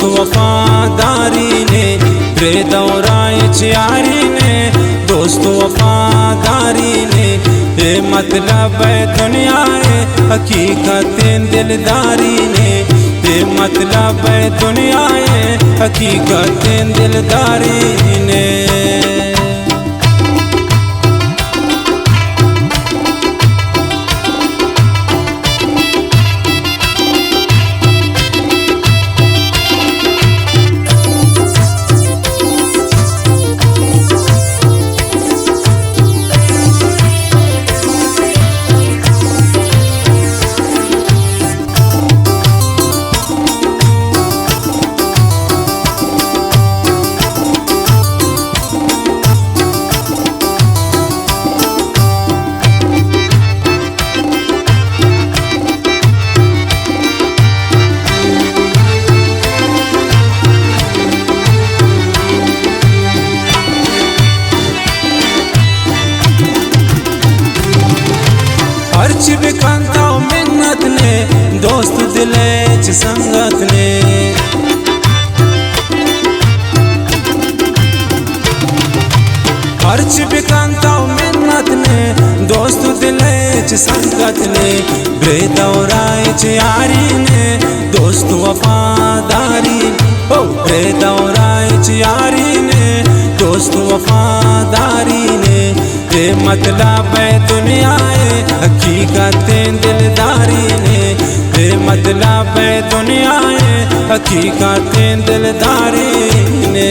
दोस्त वफादारी ने रे दौराए यारी ने दोस्त वफादारी ने ये मतलब है दुनिया है हकीकत दिलदारी ने ये मतलब है दुनिया है हकीकत दिलदारी ने। अर्च बिकांता मिन्नत ने दोस्त दिले च संगत ने अर्च बिकांता मिन्नत ने दोस्त दिले च संगत ने ब्रे दौराए यारी ने दोस्त वफादारी ओ ब्रे दौराए यारी ने दोस्त वफादारी ने ये मतलब है दुनिया है हकीकत दिलदारी ने ये मतलब है दुनिया है हकीकत दिलदारी ने।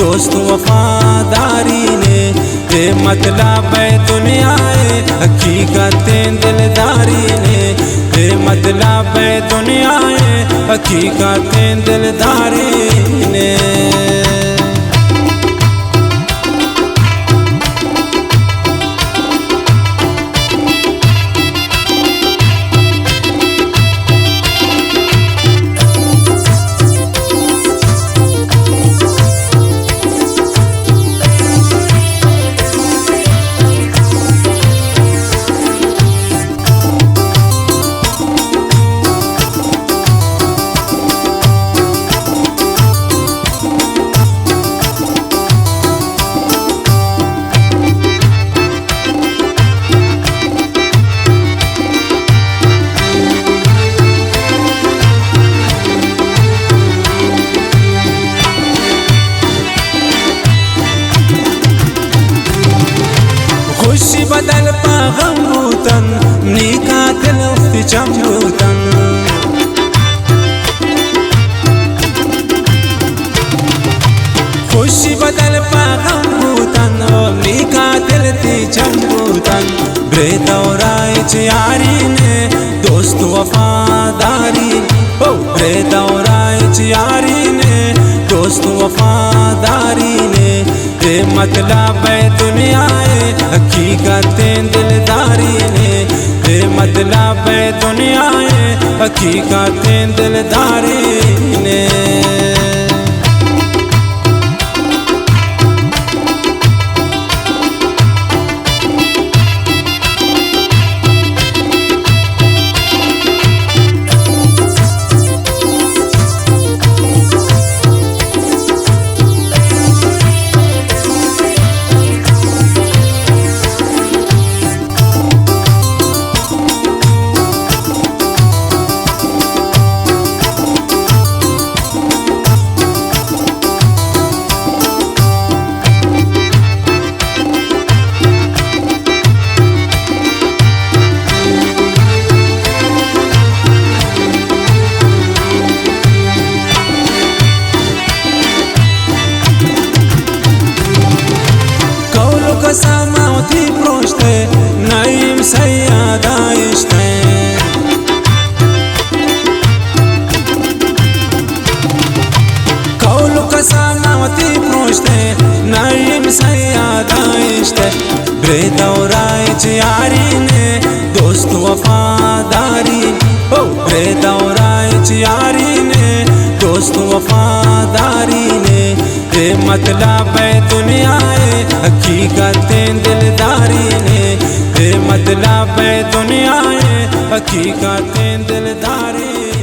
दोस्त वफादारी ने ये मतलब है दुनिया है हकीकत दिलदारी ने ये मतलब है दुनिया है हकीकत दिलदारी ने। खुशी बदल पागम बूतन नीका दिल उफ्ती चमरूतन खुशी बदल पागम बूतन नीका दिल ती चमरूतन ब्रे दौराए यारी ने दोस्त वफादारी ओ ब्रे दौराए यारी ने दोस्त वफादारी ने ये मतलब है दुनिया है हकीकत दिलदारी ने ये मतलब है दुनिया है हकीकत दिलदारी ने। थी प्रोश्ते नईम सैयदा इश्ते कौलु कसानावती प्रोश्ते नईम सैयदा इश्ते ब्रेदौराइच यारी ने दोस्त वफादारी ओ ब्रेदौराइच यारी ने दोस्त वफादारी ने ये मतलब है दुनिया हकीकतें दिलदारी ने ये मतलब है दुनिया हकीकतें दिलदारी।